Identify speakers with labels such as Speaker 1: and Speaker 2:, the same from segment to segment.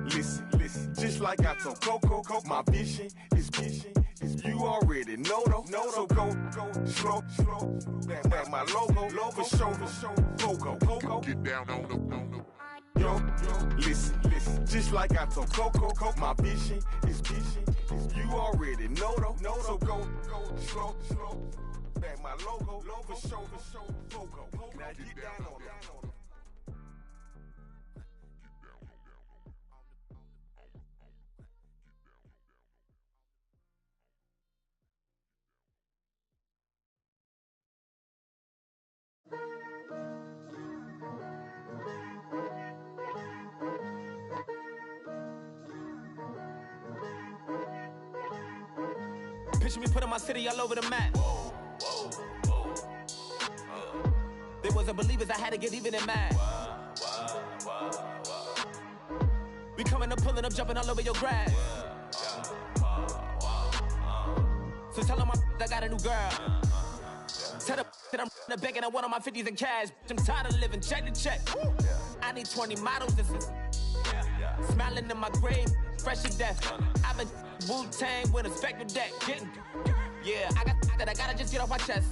Speaker 1: Listen, just like I told Coco, my vision is you already know though. So go slow, back my logo, for show, Coco. Get down on the. Yo, listen, just like I told Coco, my vision is you already know though. So go slow, back my logo, for show, Coco. Now get down on it.
Speaker 2: Picture me putting my city all over the map. They wasn't believers, I had to get even in mad. We coming up, pulling up, jumping all over your grass. So tell them I got a new girl. Tell them that I'm begging at one of my 50s in cash. I'm tired of living check to check. I need 20 models, this is smiling in my grave, fresh to death. I've been Wu-Tang with a spectral deck. Yeah, I gotta just get off my chest.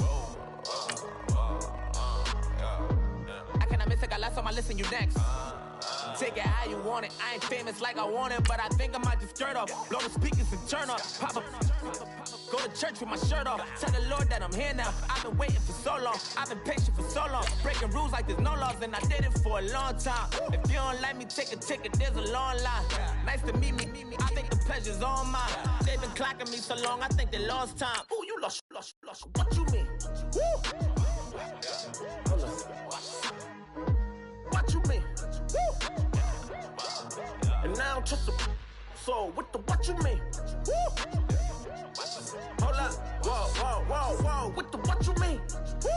Speaker 2: I cannot miss it, got last on my list and you next. Take it how you want it. I ain't famous like I want it, but I think I might just skirt off. Blow the speakers and turn up. Pop up. Go to church with my shirt off. Tell the Lord that I'm here now. I've been waiting for so long. I've been patient for so long. Breaking rules like there's no laws, and I did it for a long time. If you don't like me, take a ticket. There's a long line. Nice to meet me. I think the pleasure's all mine. They've been clocking me so long, I think they lost time. Ooh, you lost. What you mean? Woo! What you mean? Woo! And now I'm just a so with the what you mean? Woo! Hold up, whoa, with the what you mean? Woo!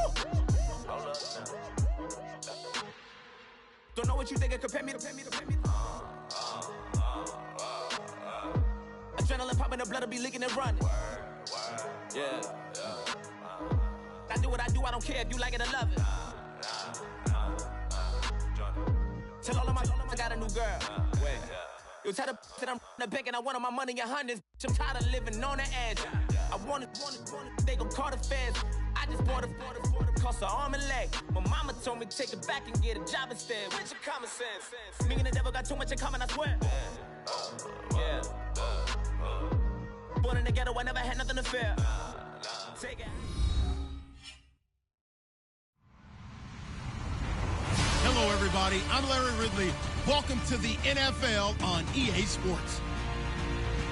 Speaker 2: Hold up now. Don't know what you think, compare me to. Adrenaline popping, the blood will be leaking and running. Yeah. I do what I do, I don't care if you like it or love it. Tell all of my I got a new girl. Wait. You tell the that I'm the bank and I want my money in hundreds. I'm tired of living on the edge. I want it, they gon' call the feds. I just bought a cost an arm and leg. My mama told me take it back and get a job instead. Where's your common sense? Me and the devil got too much in common, I swear. Yeah. Born in the ghetto, I never had nothing to fear. Take it.
Speaker 3: Hello, everybody. I'm Larry Ridley. Welcome to the NFL on EA Sports.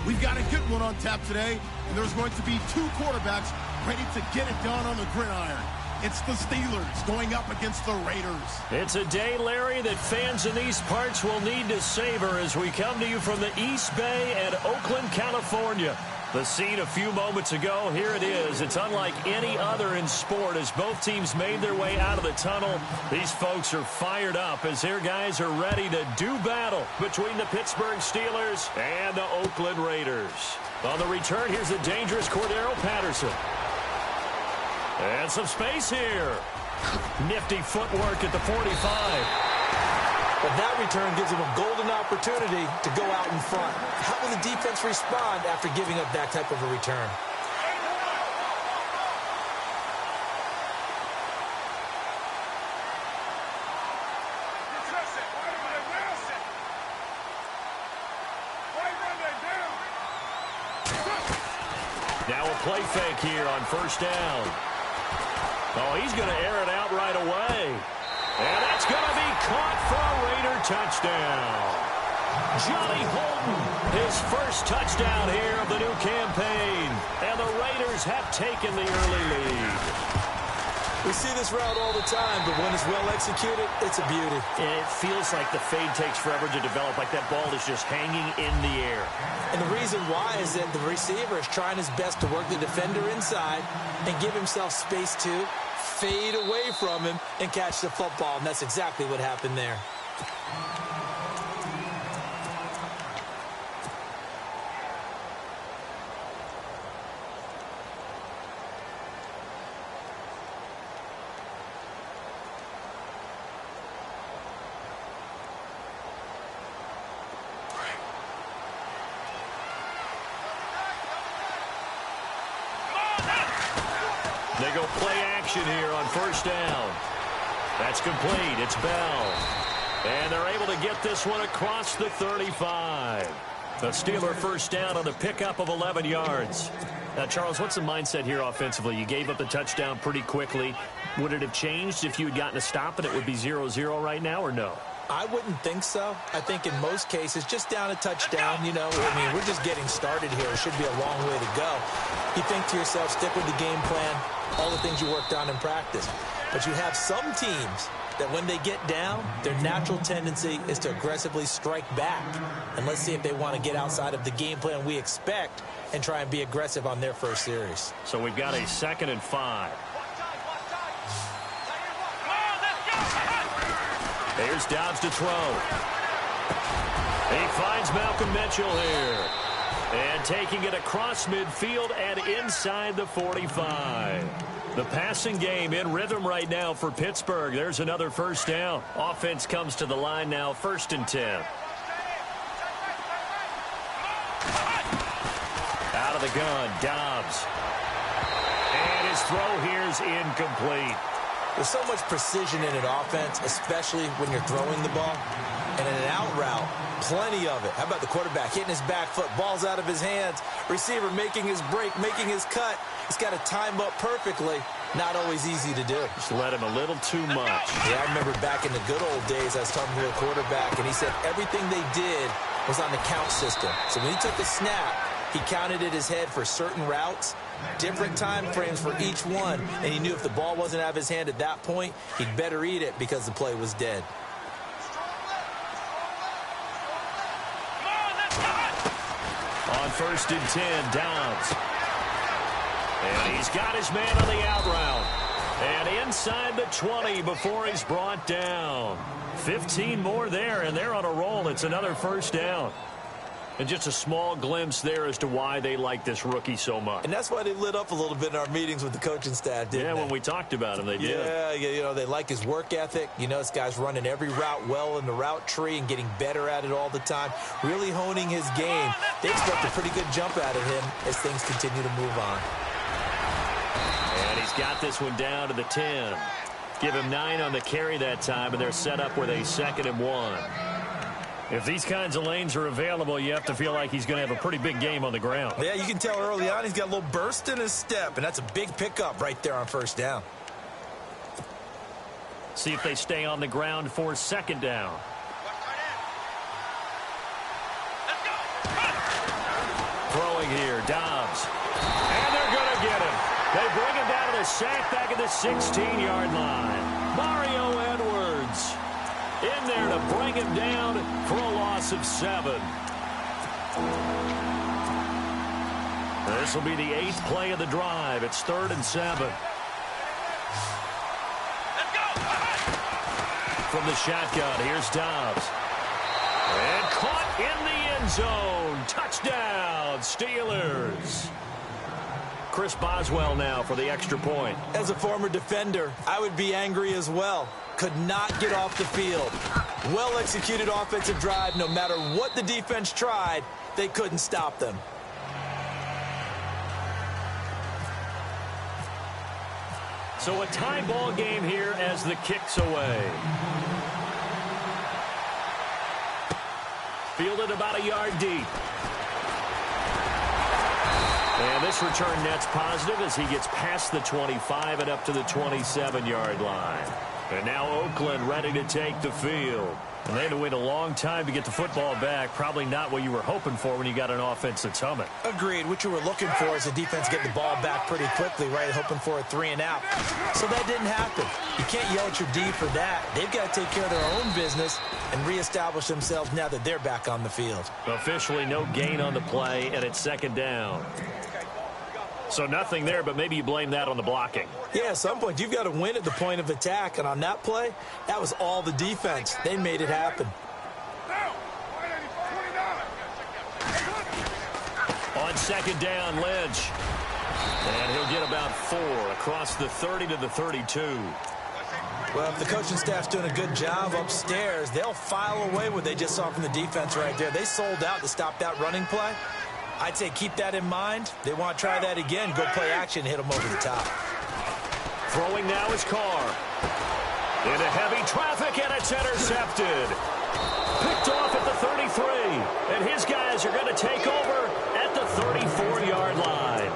Speaker 3: We've got a good one on tap today, and there's going to be two quarterbacks ready to get it done on the gridiron. It's the Steelers going up against the Raiders.
Speaker 4: It's a day, Larry, that fans in these parts will need to savor as we come to you from the East Bay and Oakland, California. The scene a few moments ago, here it is. It's unlike any other in sport as both teams made their way out of the tunnel. These folks are fired up as their guys are ready to do battle between the Pittsburgh Steelers and the Oakland Raiders. On the return, here's the dangerous Cordero Patterson. And some space here. Nifty footwork at the 45.
Speaker 5: But that return gives him a golden opportunity to go out in front. How will the defense respond after giving up that type of a return?
Speaker 4: Now a play fake here on first down. Oh, he's going to air it out right away. And that's going to be caught for a Raider touchdown. Johnny Holton, his first touchdown here of the new campaign. And the Raiders have taken the early lead.
Speaker 5: We see this route all the time, but when it's well executed, it's a beauty.
Speaker 4: And it feels like the fade takes forever to develop, like that ball is just hanging in the air.
Speaker 5: And the reason why is that the receiver is trying his best to work the defender inside and give himself space to fade away from him and catch the football, and that's exactly what happened there.
Speaker 4: They go play action here on first down. That's complete. It's Bell. And they're able to get this one across the 35. The Steeler first down on the pickup of 11 yards. Now, Charles, what's the mindset here offensively? You gave up the touchdown pretty quickly. Would it have changed if you had gotten a stop and it would be 0-0 right now, or no?
Speaker 5: I wouldn't think so. I think in most cases, just down a touchdown, you know, I mean, we're just getting started here. It should be a long way to go. You think to yourself, stick with the game plan, all the things you worked on in practice. But you have some teams that when they get down, their natural tendency is to aggressively strike back. And let's see if they want to get outside of the game plan we expect and try and be aggressive on their first series.
Speaker 4: So we've got a 2nd and 5. Here's Dobbs to throw. He finds Malcolm Mitchell here. And taking it across midfield and inside the 45. The passing game in rhythm right now for Pittsburgh. There's another first down. Offense comes to the line now, 1st and 10. Out of the gun, Dobbs. And his throw here's incomplete.
Speaker 5: There's so much precision in an offense, especially when you're throwing the ball. And in an out route, plenty of it. How about the quarterback hitting his back foot, ball's out of his hands, receiver making his break, making his cut. He's got to time up perfectly. Not always easy to do.
Speaker 4: Just let him a little too much.
Speaker 5: Yeah, I remember back in the good old days, I was talking to a quarterback, and he said everything they did was on the count system. So when he took a snap, he counted in his head for certain routes, different time frames for each one, and he knew if the ball wasn't out of his hand at that point, he'd better eat it because the play was dead.
Speaker 4: On 1st and 10, Dobbs. And he's got his man on the out route. And inside the 20 before he's brought down. 15 more there, and they're on a roll. It's another first down. And just a small glimpse there as to why they like this rookie so much.
Speaker 5: And that's why they lit up a little bit in our meetings with the coaching staff, didn't they?
Speaker 4: Yeah, when we talked about him, they did.
Speaker 5: Yeah, you know, they like his work ethic. You know, this guy's running every route well in the route tree and getting better at it all the time, really honing his game. They expect a pretty good jump out of him as things continue to move on.
Speaker 4: And he's got this one down to the 10. Give him 9 on the carry that time, and they're set up with a 2nd and 1. If these kinds of lanes are available, you have to feel like he's going to have a pretty big game on the ground.
Speaker 5: Yeah, you can tell early on he's got a little burst in his step, and that's a big pickup right there on first down.
Speaker 4: See if they stay on the ground for 2nd down. Throwing here, Dobbs. And they're going to get him. They bring him down to the sack back at the 16-yard line. Mario Edwards in there to bring him down for a loss of 7. This will be the 8th play of the drive. It's 3rd and 7. From the shotgun, here's Dobbs. And caught in the end zone. Touchdown, Steelers. Chris Boswell now for the extra point.
Speaker 5: As a former defender, I would be angry as well. Could not get off the field. Well-executed offensive drive. No matter what the defense tried, they couldn't stop them.
Speaker 4: So a tie ball game here as the kick's away. Fielded about a yard deep. And this return net's positive as he gets past the 25 and up to the 27-yard line. And now Oakland ready to take the field. And they had to wait a long time to get the football back. Probably not what you were hoping for when you got an offense that's humming.
Speaker 5: Agreed. What you were looking for is the defense getting the ball back pretty quickly, right? Hoping for a 3 and out. So that didn't happen. You can't yell at your D for that. They've got to take care of their own business and reestablish themselves now that they're back on the field.
Speaker 4: Officially no gain on the play, and it's 2nd down. So nothing there, but maybe you blame that on the blocking.
Speaker 5: Yeah, at some point, you've got to win at the point of attack. And on that play, that was all the defense. They made it happen.
Speaker 4: On 2nd down, Lynch. And he'll get about 4 across the 30 to the 32.
Speaker 5: Well, if the coaching staff's doing a good job upstairs, they'll file away what they just saw from the defense right there. They sold out to stop that running play. I'd say keep that in mind. They want to try that again. Go play action, hit them over the top.
Speaker 4: Throwing now is Carr. Into heavy traffic, and it's intercepted. Picked off at the 33. And his guys are going to take over at the 34-yard line.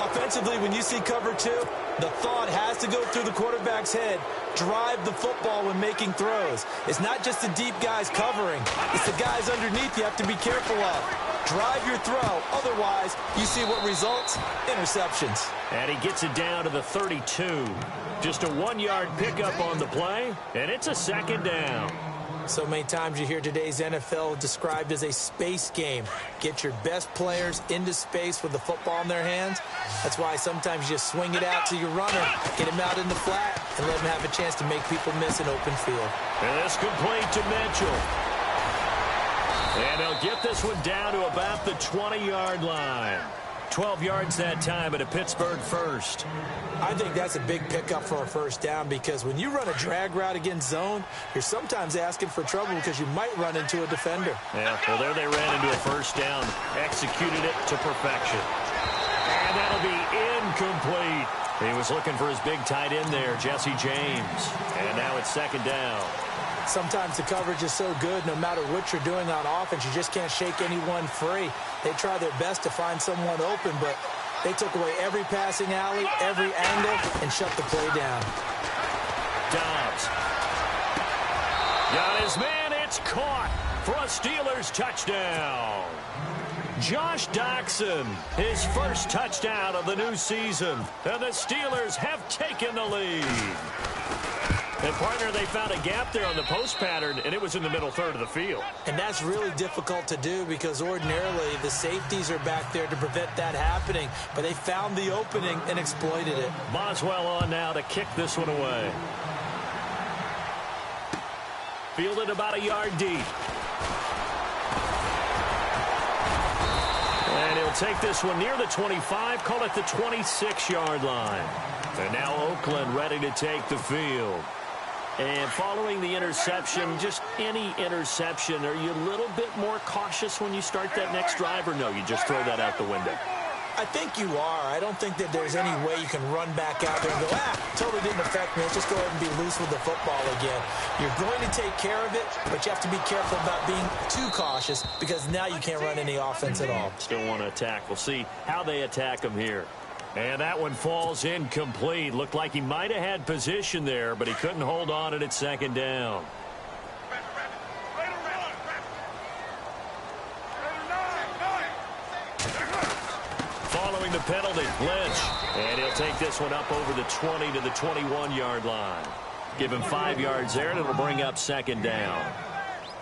Speaker 5: Offensively, when you see cover two, the thought has to go through the quarterback's head. Drive the football when making throws. It's not just the deep guys covering. It's the guys underneath you have to be careful of. Drive your throw. Otherwise, you see what results? Interceptions.
Speaker 4: And he gets it down to the 32. Just a 1-yard pickup on the play, and it's a second down.
Speaker 5: So many times you hear today's NFL described as a space game. Get your best players into space with the football in their hands. That's why sometimes you just swing it out to your runner, get him out in the flat, and let him have a chance to make people miss an open field.
Speaker 4: And it's complete to Mitchell. And they'll get this one down to about the 20-yard line. 12 yards that time at a Pittsburgh first.
Speaker 5: I think that's a big pickup for a first down because when you run a drag route against zone, you're sometimes asking for trouble because you might run into a defender.
Speaker 4: Yeah, well, there they ran into a first down, executed it to perfection. And that'll be incomplete. He was looking for his big tight end there, Jesse James. And now it's second down.
Speaker 5: Sometimes the coverage is so good, no matter what you're doing on offense, you just can't shake anyone free. They try their best to find someone open, but they took away every passing alley, every angle, and shut the play down.
Speaker 4: Dobbs. Got his man. It's caught for a Steelers touchdown. Josh Doctson, his first touchdown of the new season. And the Steelers have taken the lead. And, partner, they found a gap there on the post pattern, and it was in the middle third of the field.
Speaker 5: And that's really difficult to do because ordinarily the safeties are back there to prevent that happening. But they found the opening and exploited it.
Speaker 4: Boswell on now to kick this one away. Fielded about a yard deep. And he'll take this one near the 25, call it the 26-yard line. And now Oakland ready to take the field. And following the interception, just any interception, are you a little bit more cautious when you start that next drive, or no, you just throw that out the window?
Speaker 5: I think you are. I don't think that there's any way you can run back out there and go, totally didn't affect me. Let's just go ahead and be loose with the football again. You're going to take care of it, but you have to be careful about being too cautious because now you can't run any offense at all.
Speaker 4: Still want to attack. We'll see how they attack them here. And that one falls incomplete. Looked like he might have had position there, but he couldn't hold on at second down. Following the penalty, Lynch. And he'll take this one up over the 20 to the 21-yard line. Give him 5 yards there, and it'll bring up second down.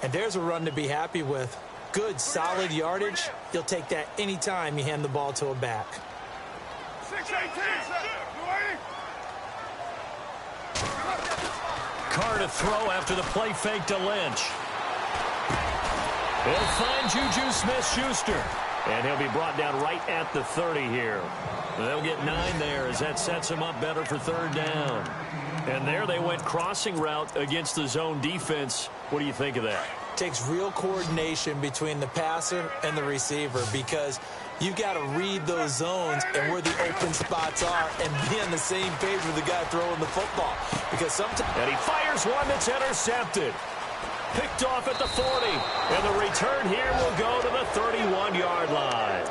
Speaker 5: And there's a run to be happy with. Good, solid yardage. You'll take that anytime you hand the ball to a back.
Speaker 4: Carr to throw after the play fake to Lynch. He'll find Juju Smith-Schuster. And he'll be brought down right at the 30 here. They'll get 9 there as that sets him up better for third down. And there they went crossing route against the zone defense. What do you think of that?
Speaker 5: Takes real coordination between the passer and the receiver because you got to read those zones and where the open spots are and be on the same page with the guy throwing the football. Because sometimes...
Speaker 4: And he fires one that's intercepted. Picked off at the 40. And the return here will go to the 31-yard line.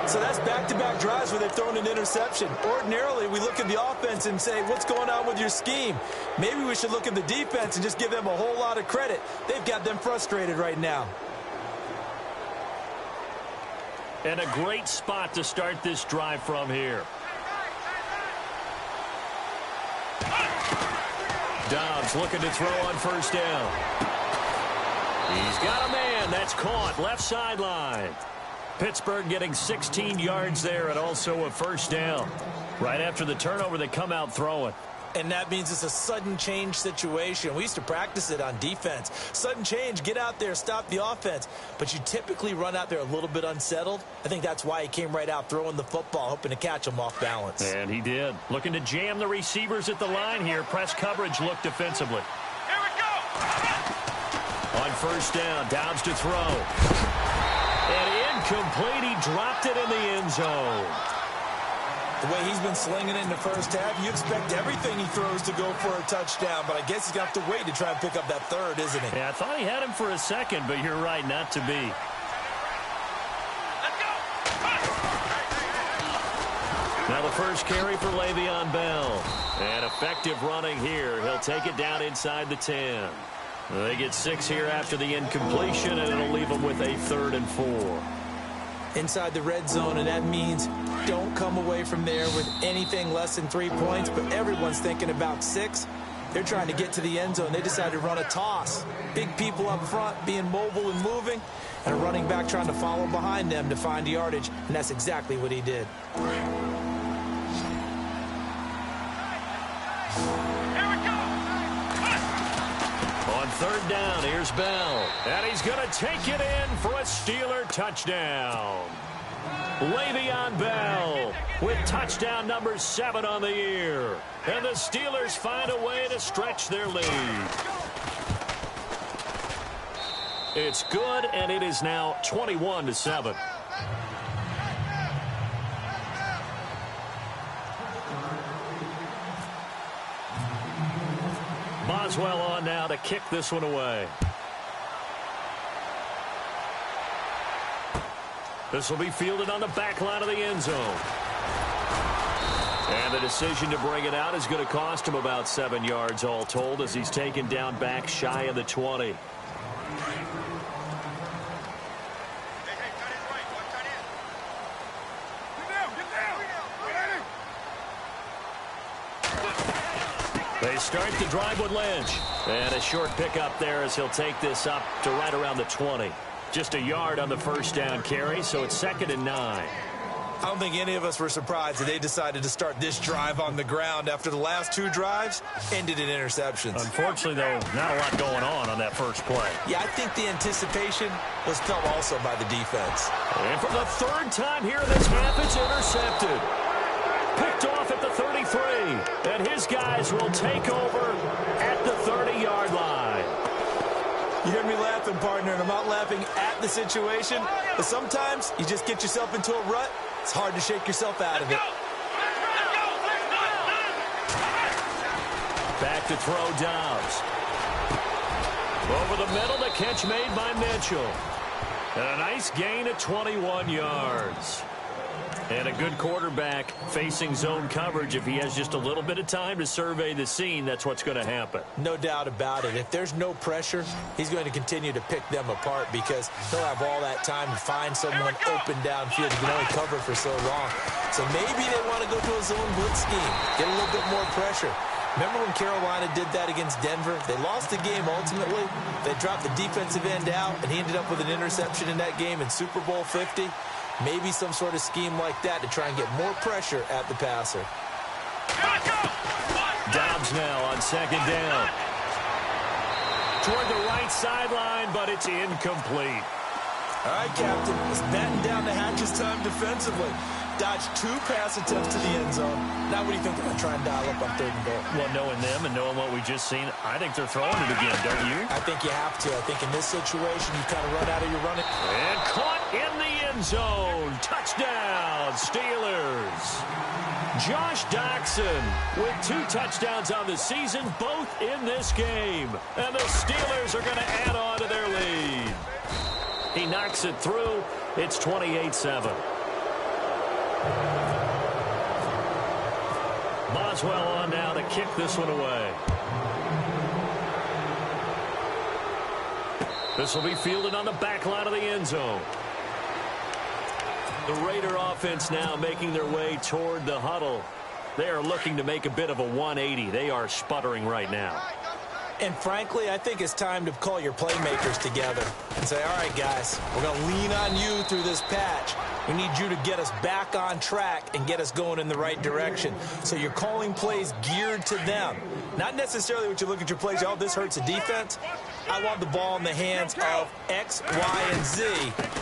Speaker 5: So that's back-to-back drives where they've thrown an interception. Ordinarily, we look at the offense and say, what's going on with your scheme? Maybe we should look at the defense and just give them a whole lot of credit. They've got them frustrated right now.
Speaker 4: And a great spot to start this drive from here. Dobbs looking to throw on first down. He's got a man. That's caught. Left sideline. Pittsburgh getting 16 yards there and also a first down. Right after the turnover, they come out throwing.
Speaker 5: And that means it's a sudden change situation. We used to practice it on defense. Sudden change, get out there, stop the offense. But you typically run out there a little bit unsettled. I think that's why he came right out throwing the football, hoping to catch him off balance.
Speaker 4: And he did. Looking to jam the receivers at the line here. Press coverage look defensively.
Speaker 1: Here we go!
Speaker 4: On first down, Dobbs to throw. And incomplete. He dropped it in the end zone.
Speaker 5: The way he's been slinging it in the first half, you expect everything he throws to go for a touchdown, but I guess he's going to have to wait to try and pick up that third, isn't he?
Speaker 4: Yeah, I thought he had him for a second, but you're right, not to be. Now the first carry for Le'Veon Bell. And effective running here. He'll take it down inside the 10. They get 6 here after the incompletion, and it'll leave them with a 3rd and 4.
Speaker 5: Inside the red zone, and that means don't come away from there with anything less than 3 points, but everyone's thinking about 6. They're trying to get to the end zone. They decided to run a toss. Big people up front being mobile and moving, and a running back trying to follow behind them to find yardage, and that's exactly what he did.
Speaker 4: On 3rd down, here's Bell. And he's going to take it in for a Steeler touchdown. Le'Veon Bell with touchdown number 7 on the year. And the Steelers find a way to stretch their lead. It's good, and it is now 21-7. Boswell on now to kick this one away. This will be fielded on the back line of the end zone. And the decision to bring it out is going to cost him about 7 yards all told as he's taken down back shy of the 20. They start the drive with Lynch. And a short pickup there as he'll take this up to right around the 20. Just a yard on the first down carry, so it's 2nd and 9.
Speaker 5: I don't think any of us were surprised that they decided to start this drive on the ground after the last 2 drives ended in interceptions.
Speaker 4: Unfortunately, though, not a lot going on that first play.
Speaker 5: Yeah, I think the anticipation was felt also by the defense.
Speaker 4: And for the 3rd time here in this half, it's intercepted. Picked off at the 33, and his guys will take over at the 30-yard line.
Speaker 5: You hear me laughing, partner, and I'm not laughing at the situation, but sometimes you just get yourself into a rut. It's hard to shake yourself out of it.
Speaker 4: Back to throw Dobbs. Over the middle, the catch made by Mitchell. And a nice gain of 21 yards. And a good quarterback facing zone coverage. If he has just a little bit of time to survey the scene, that's what's going to happen.
Speaker 5: No doubt about it. If there's no pressure, he's going to continue to pick them apart because he'll have all that time to find someone open downfield. He can only cover for so long. So maybe they want to go to a zone blitz scheme, get a little bit more pressure. Remember when Carolina did that against Denver? They lost the game ultimately. They dropped the defensive end out, and he ended up with an interception in that game in Super Bowl 50. Maybe some sort of scheme like that to try and get more pressure at the passer.
Speaker 4: Dobbs now on 2nd down. Toward the right sideline, but it's incomplete.
Speaker 5: All right, Captain. It's batten down the hatches time defensively. Dodged 2 pass attempts to the end zone. Now what do you think they're going to try and dial up on 3rd and goal?
Speaker 4: Well, knowing them and knowing what we just seen, I think they're throwing it again, don't you?
Speaker 5: I think you have to. I think in this situation, you kind of run out of your running.
Speaker 4: And caught in the end zone. Touchdown, Steelers. Josh Doxson with 2 touchdowns on the season, both in this game. And the Steelers are going to add on to their lead. He knocks it through. It's 28-7. Boswell on now to kick this one away. This will be fielded on the back line of the end zone. The Raider offense now making their way toward the huddle. They are looking to make a bit of a 180. They are sputtering right now.
Speaker 5: And frankly, I think it's time to call your playmakers together and say, all right, guys, we're going to lean on you through this patch. We need you to get us back on track and get us going in the right direction. So you're calling plays geared to them. Not necessarily what you look at your plays, oh, this hurts the defense. I want the ball in the hands of X, Y, and Z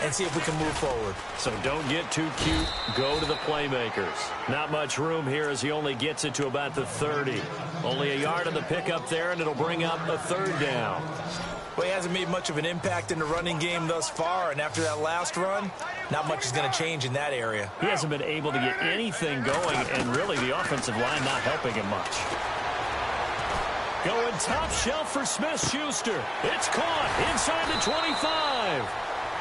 Speaker 5: and see if we can move forward.
Speaker 4: So don't get too cute. Go to the playmakers. Not much room here as he only gets it to about the 30. Only a yard on the pickup there, and it'll bring up a 3rd down.
Speaker 5: Well, he hasn't made much of an impact in the running game thus far, and after that last run, not much is going to change in that area.
Speaker 4: He hasn't been able to get anything going, and really the offensive line not helping him much. Going top shelf for Smith-Schuster. It's caught inside the 25.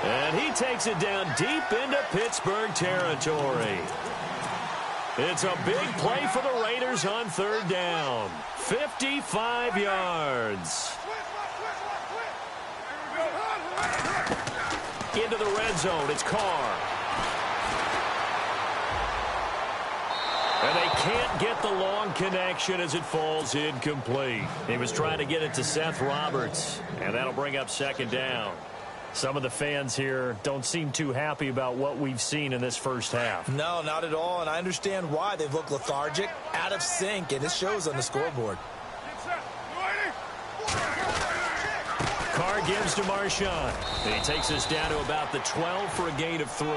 Speaker 4: And he takes it down deep into Pittsburgh territory. It's a big play for the Raiders on third down. 55 yards. Into the red zone. It's Carr. And they can't get the long connection as it falls incomplete. He was trying to get it to Seth Roberts, and that'll bring up second down. Some of the fans here don't seem too happy about what we've seen in this first half.
Speaker 5: No, not at all, and I understand why. They've looked lethargic, out of sync, and it shows on the scoreboard.
Speaker 4: Carr gives to Marshawn. He takes us down to about the 12 for a gain of 3.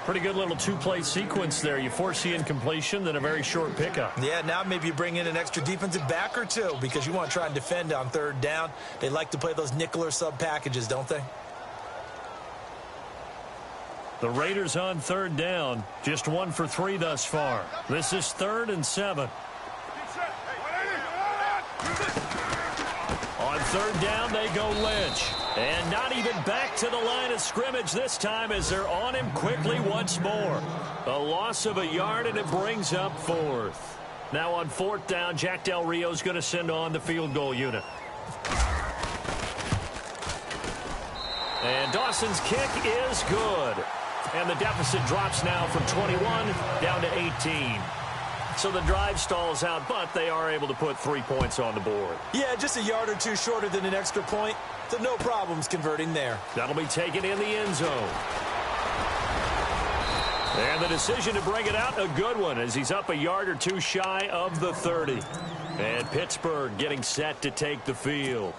Speaker 4: Pretty good little two-play sequence there. You force the incompletion, then a very short pickup.
Speaker 5: Yeah, now maybe you bring in an extra defensive back or two because you want to try and defend on third down. They like to play those nickel or sub packages, don't they?
Speaker 4: The Raiders on third down, just 1 for 3 thus far. This is 3rd and 7. On third down, they go Lynch. And not even back to the line of scrimmage this time as they're on him quickly once more. A loss of a yard, and it brings up 4th. Now on 4th down, Jack Del Rio's going to send on the field goal unit. And Dawson's kick is good. And the deficit drops now from 21 down to 18. So the drive stalls out, but they are able to put 3 points on the board.
Speaker 5: Yeah, just a yard or two shorter than an extra point. So no problems converting there.
Speaker 4: That'll be taken in the end zone. And the decision to bring it out, a good one, as he's up a yard or two shy of the 30. And Pittsburgh getting set to take the field.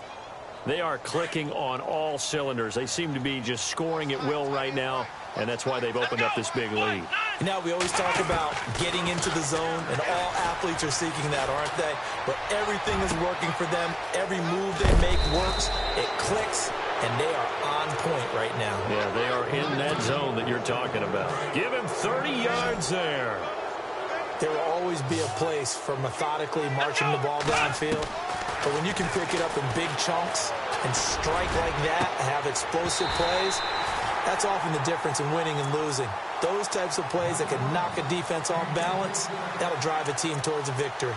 Speaker 4: They are clicking on all cylinders. They seem to be just scoring at will right now, and that's why they've opened up this big lead.
Speaker 5: Now, we always talk about getting into the zone, and all athletes are seeking that, aren't they? But everything is working for them. Every move they make works. It clicks, and they are on point right now.
Speaker 4: Yeah, they are in that zone that you're talking about. Give him 30 yards there.
Speaker 5: There will always be a place for methodically marching the ball downfield. But when you can pick it up in big chunks and strike like that and have explosive plays, that's often the difference in winning and losing. Those types of plays that can knock a defense off balance, that'll drive a team towards a victory.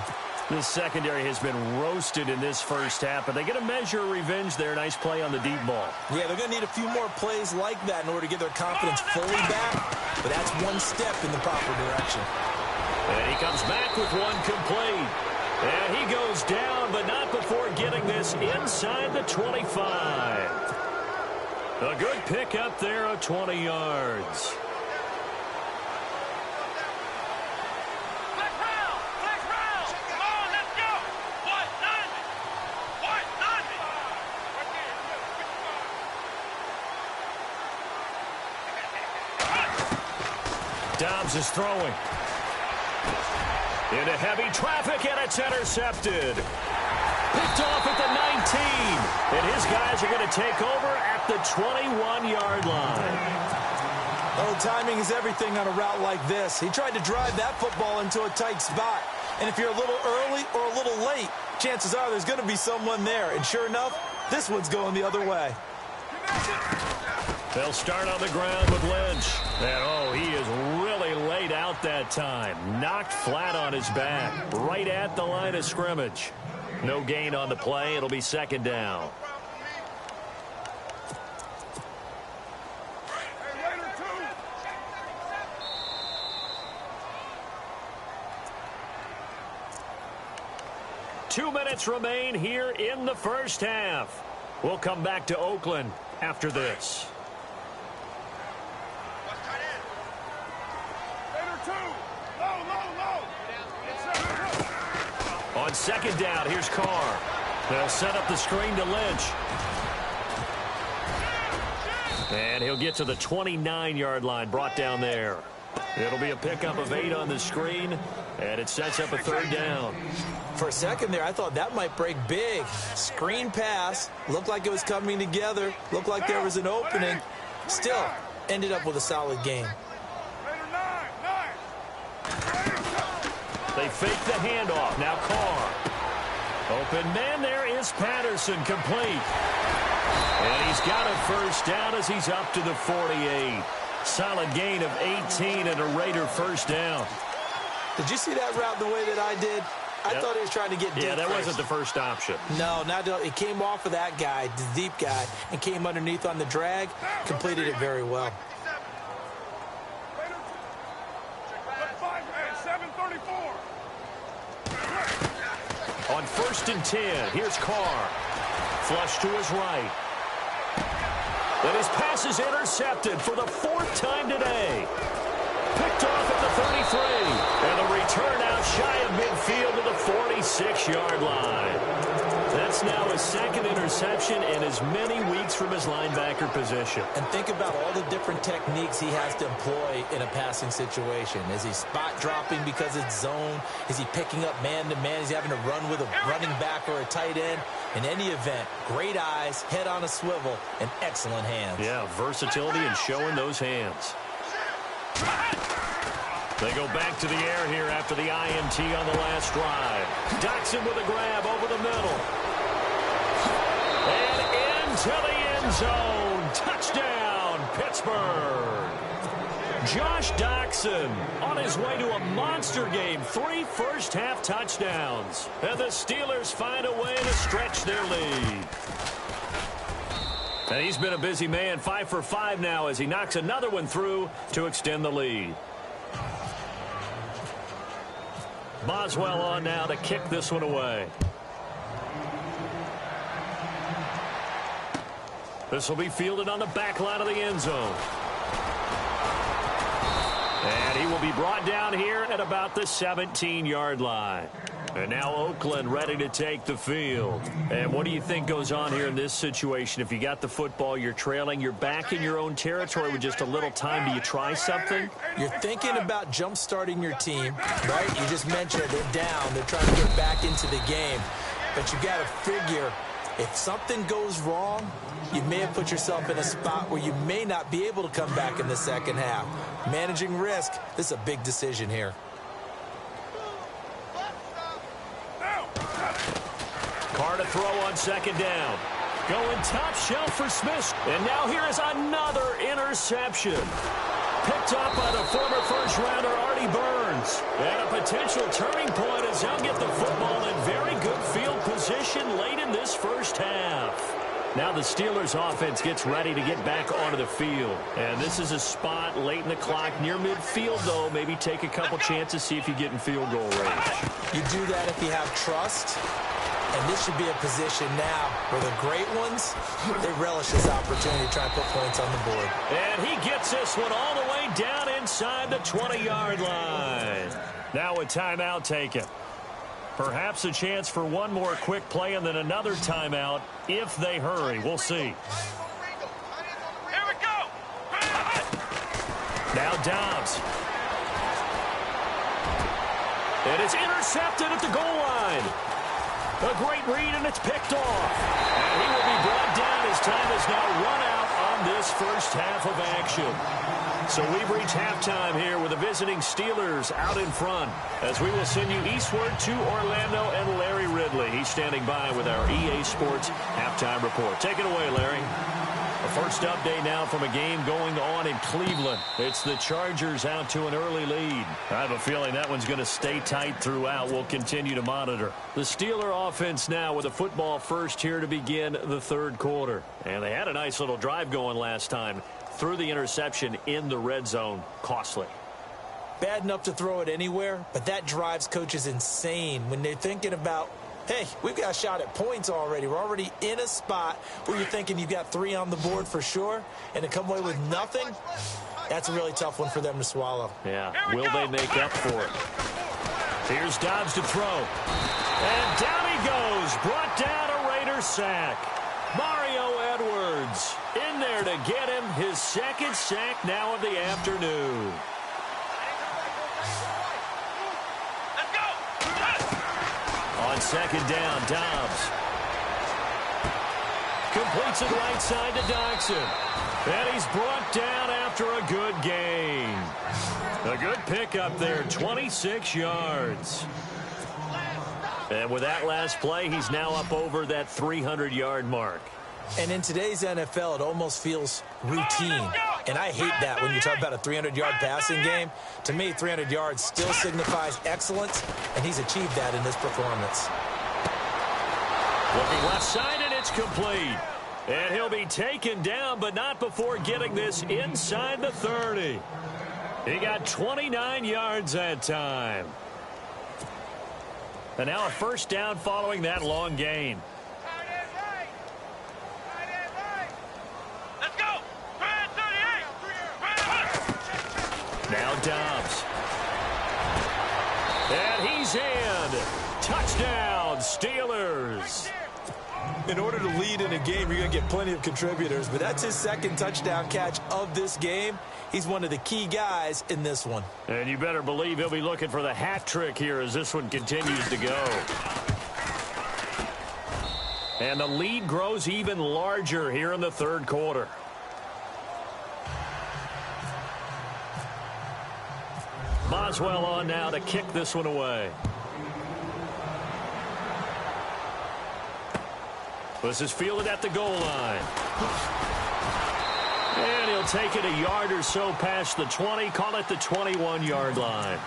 Speaker 4: The secondary has been roasted in this first half, but they get a measure of revenge there. Nice play on the deep ball.
Speaker 5: Yeah, they're going to need a few more plays like that in order to get their confidence fully back, but that's one step in the proper direction.
Speaker 4: And he comes back with one complete. And he goes down, but not before getting this inside the 25. A good pickup there of 20 yards. Dobbs is throwing. Into heavy traffic, and it's intercepted. Picked off at the 19. And his guys are going to take over at the 21-yard line.
Speaker 5: Oh, timing is everything on a route like this. He tried to drive that football into a tight spot. And if you're a little early or a little late, chances are there's going to be someone there. And sure enough, this one's going the other way.
Speaker 4: They'll start on the ground with Lynch. And, oh, he is really laid out that time. Knocked flat on his back, right at the line of scrimmage. No gain on the play. It'll be second down. Two minutes remain here in the first half. We'll come back to Oakland after this. On second down, here's Carr. They'll set up the screen to Lynch. And he'll get to the 29-yard line, brought down there. It'll be a pickup of 8 on the screen. And it sets up a third down.
Speaker 5: For a second there, I thought that might break big. Screen pass. Looked like it was coming together. Looked like there was an opening. Still ended up with a solid gain.
Speaker 4: They fake the handoff. Now Carr. Open man there is Patterson, complete. And he's got a first down as he's up to the 48. Solid gain of 18 and a Raider first down.
Speaker 5: Did you see that route the way that I did? I thought he was trying to get deep.
Speaker 4: Yeah, that
Speaker 5: first.
Speaker 4: wasn't the first option.
Speaker 5: No, it came off of that guy, the deep guy, and came underneath on the drag. Completed it very well.
Speaker 4: On 1st and 10, here's Carr. Flush to his right. Then his pass is intercepted for the 4th time today. Picked off at the 33. And the return out shy of midfield to the 46-yard line. That's now his 2nd interception in as many weeks from his linebacker position.
Speaker 5: And think about all the different techniques he has to employ in a passing situation. Is he spot dropping because it's zone? Is he picking up man-to-man? Is he having to run with a running back or a tight end? In any event, great eyes, head on a swivel, and excellent hands.
Speaker 4: Yeah, versatility and showing those hands. They go back to the air here after the INT on the last drive. Doxson with a grab over the middle. And into the end zone. Touchdown, Pittsburgh. Josh Doxson on his way to a monster game. 3 first-half touchdowns. And the Steelers find a way to stretch their lead. And he's been a busy man, 5 for 5 now as he knocks another one through to extend the lead. Boswell on now to kick this one away. This will be fielded on the back line of the end zone. And he will be brought down here at about the 17-yard line. And now Oakland ready to take the field. And what do you think goes on here in this situation? If you got the football, you're trailing, you're back in your own territory with just a little time. Do you try something?
Speaker 5: You're thinking about jump-starting your team, right? You just mentioned they're down. They're trying to get back into the game. But you got to figure, if something goes wrong, you may have put yourself in a spot where you may not be able to come back in the second half. Managing risk, this is a big decision here.
Speaker 4: Carr to throw on 2nd down. Going top shelf for Smith. And now here is another interception. Picked up by the former first-rounder Artie Burns. And a potential turning point as they'll get the football in very good field position late in this first half. Now the Steelers offense gets ready to get back onto the field. And this is a spot late in the clock near midfield, though. Maybe take a couple chances, see if you get in field goal range.
Speaker 5: You do that if you have trust. And this should be a position now where the great ones, they relish this opportunity to try and put points on the board.
Speaker 4: And he gets this one all the way down inside the 20-yard line. Now a timeout taken. Perhaps a chance for one more quick play and then another timeout if they hurry. We'll see.
Speaker 1: Here we go.
Speaker 4: Now Dobbs. And it's intercepted at the goal line. A great read, and it's picked off. And he will be brought down as time has now run out on this first half of action. So we've reached halftime here with the visiting Steelers out in front as we will send you eastward to Orlando and Larry Ridley. He's standing by with our EA Sports halftime report. Take it away, Larry. The first update now from a game going on in Cleveland. It's the Chargers out to an early lead. I have a feeling that one's going to stay tight throughout. We'll continue to monitor. The Steeler offense now with a football first here to begin the 3rd quarter. And they had a nice little drive going last time. Threw the interception in the red zone. Costly.
Speaker 5: Bad enough to throw it anywhere, but that drives coaches insane when they're thinking about, hey, we've got a shot at points already. We're already in a spot where you're thinking you've got 3 on the board for sure, and to come away with nothing, that's a really tough one for them to swallow.
Speaker 4: Yeah, will they make up for it? Here's Dobbs to throw. And down he goes. Brought down a Raider sack. Mario Edwards in there to get him his 2nd sack now of the afternoon. On second down, Dobbs completes it right side to Dodson. And he's brought down after a good gain. A good pickup there, 26 yards. And with that last play, he's now up over that 300-yard mark.
Speaker 5: And in today's NFL, it almost feels routine. And I hate that when you talk about a 300-yard passing game. To me, 300 yards still signifies excellence, and he's achieved that in this performance.
Speaker 4: Looking left side, and it's complete. And he'll be taken down, but not before getting this inside the 30. He got 29 yards that time. And now a first down following that long gain.
Speaker 6: Let's go!
Speaker 4: Now Dobbs. And he's in. Touchdown, Steelers.
Speaker 5: In order to lead in a game, you're going to get plenty of contributors, but that's his second touchdown catch of this game. He's one of the key guys in this one.
Speaker 4: And you better believe he'll be looking for the hat trick here as this one continues to go. And the lead grows even larger here in the third quarter. Boswell on now to kick this one away. This is fielded at the goal line. And he'll take it a yard or so past the 20, call it the 21-yard line.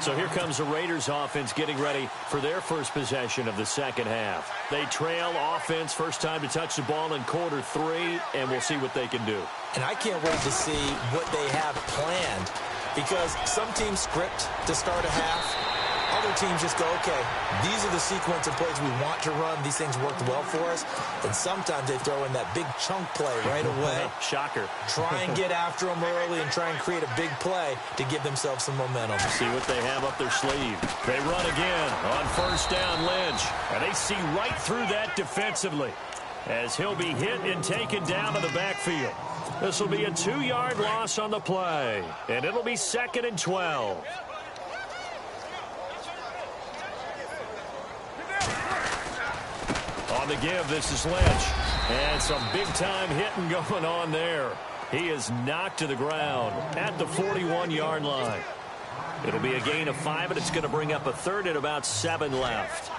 Speaker 4: So here comes the Raiders offense getting ready for their first possession of the second half. They trail offense, first time to touch the ball in quarter 3, and we'll see what they can do.
Speaker 5: And I can't wait to see what they have planned, because some teams script to start a half. Other teams just go, okay, these are the sequence of plays we want to run. These things worked well for us. And sometimes they throw in that big chunk play right away.
Speaker 4: Shocker.
Speaker 5: Try and get after them early and try and create a big play to give themselves some momentum.
Speaker 4: See what they have up their sleeve. They run again on first down, Lynch. And they see right through that defensively as he'll be hit and taken down to the backfield. This will be a 2-yard loss on the play. And it'll be 2nd and 12. On the give, this is Lynch. And some big-time hitting going on there. He is knocked to the ground at the 41-yard line. It'll be a gain of 5, and it's going to bring up a third and about 7 left.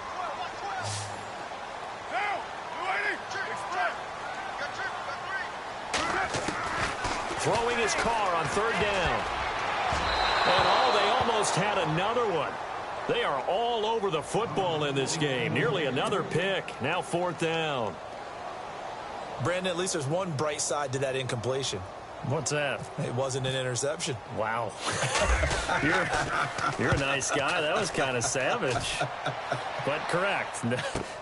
Speaker 4: Throwing his car on third down. And they almost had another one. They are all over the football in this game. Nearly another pick. Now 4th down.
Speaker 5: Brandon, at least there's one bright side to that incompletion.
Speaker 4: What's that?
Speaker 5: It wasn't an interception.
Speaker 4: Wow. You're a nice guy. That was kind of savage. But correct.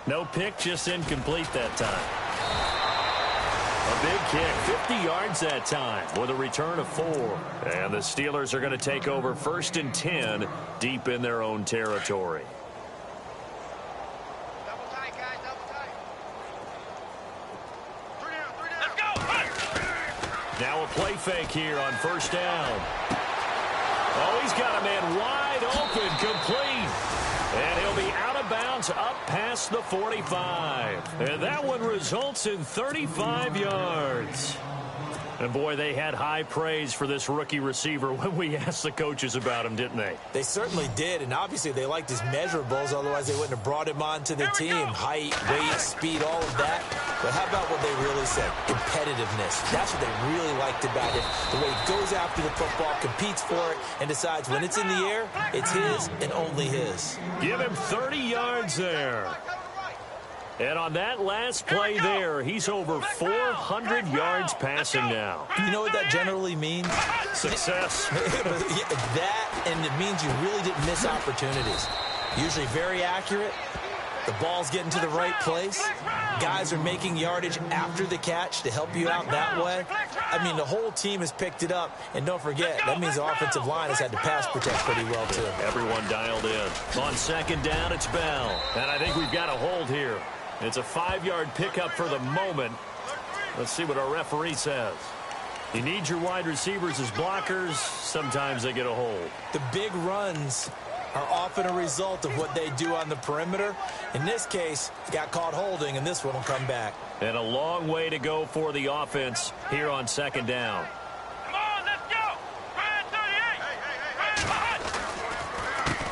Speaker 4: No pick, just incomplete that time. A big kick, 50 yards that time with a return of 4. And the Steelers are going to take over 1st and 10 deep in their own territory.
Speaker 6: Double tight, guys, double tight. 3 down, 3 down. Let's go.
Speaker 4: Now a play fake here on first down. Oh, he's got a man wide open, complete. And he'll be out of bounds up past the 45. And that one results in 35 yards. And, boy, they had high praise for this rookie receiver when we asked the coaches about him, didn't they?
Speaker 5: They certainly did, and obviously they liked his measurables. Otherwise, they wouldn't have brought him onto the team. Height, weight, speed, all of that. But how about what they really said? Competitiveness. That's what they really liked about it. The way he goes after the football, competes for it, and decides when it's in the air, it's his and only his.
Speaker 4: Give him 30 yards there. And on that last play there, he's over 400 yards passing now.
Speaker 5: You know what that generally means?
Speaker 4: Success.
Speaker 5: That, and it means you really didn't miss opportunities. Usually very accurate. The ball's getting to the right place. Guys are making yardage after the catch to help you out that way. I mean, the whole team has picked it up. And don't forget, that means the offensive line has had to pass protect pretty well, too.
Speaker 4: Everyone dialed in. On second down, it's Bell. And I think we've got a hold here. It's a 5-yard pickup for the moment. Let's see what our referee says. You need your wide receivers as blockers. Sometimes they get a hold.
Speaker 5: The big runs are often a result of what they do on the perimeter. In this case, got caught holding, and this one will come back.
Speaker 4: And a long way to go for the offense here on second down.
Speaker 6: Come on, let's go. Red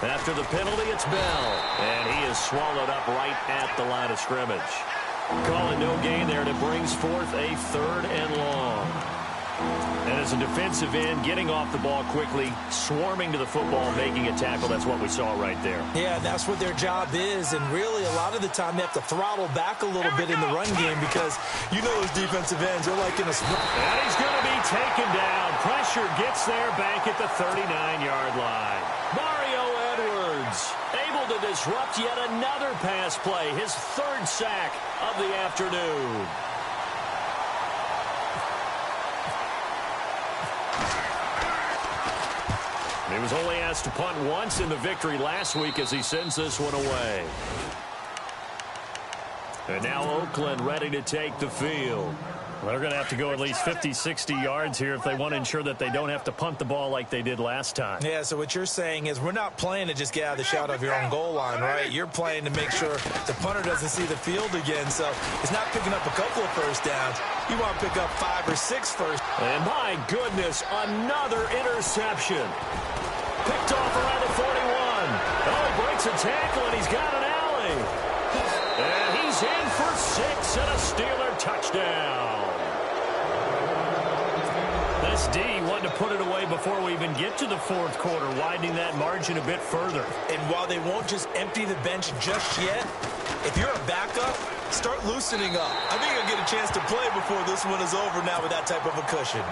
Speaker 6: 38.
Speaker 4: After the penalty, it's Bell. And he is swallowed up right at the line of scrimmage. Calling no gain there, and it brings forth a 3rd and long. And as a defensive end, getting off the ball quickly, swarming to the football, making a tackle, that's what we saw right there.
Speaker 5: Yeah, that's what their job is, and really a lot of the time they have to throttle back a little bit in the run game because you know those defensive ends, they're like in a...
Speaker 4: And he's going to be taken down. Pressure gets there back at the 39-yard line. Mario Edwards able to disrupt yet another pass play, his 3rd sack of the afternoon. He was only asked to punt once in the victory last week as he sends this one away. And now Oakland ready to take the field. Well, they're going to have to go at least 50, 60 yards here if they want to ensure that they don't have to punt the ball like they did last time.
Speaker 5: Yeah, so what you're saying is we're not playing to just get out of the shot of your own goal line, right? You're playing to make sure the punter doesn't see the field again. So it's not picking up a couple of first downs. You want to pick up 5 or 6 first.
Speaker 4: And my goodness, another interception. Picked off around the 41. Oh, he breaks a tackle, and he's got an alley. And he's in for 6 and a Steeler touchdown. This D wanted to put it away before we even get to the 4th quarter, widening that margin a bit further.
Speaker 5: And while they won't just empty the bench just yet, if you're a backup, start loosening up. I think you'll get a chance to play before this one is over now with that type of a cushion.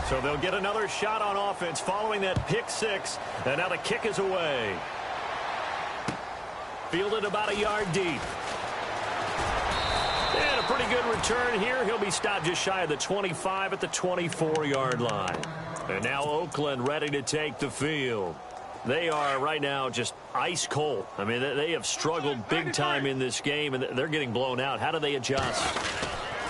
Speaker 4: So they'll get another shot on offense following that pick 6. And now the kick is away. Fielded about a yard deep. And a pretty good return here. He'll be stopped just shy of the 25 at the 24-yard line. And now Oakland ready to take the field. They are right now just ice cold. I mean, they have struggled big time in this game, and they're getting blown out. How do they adjust?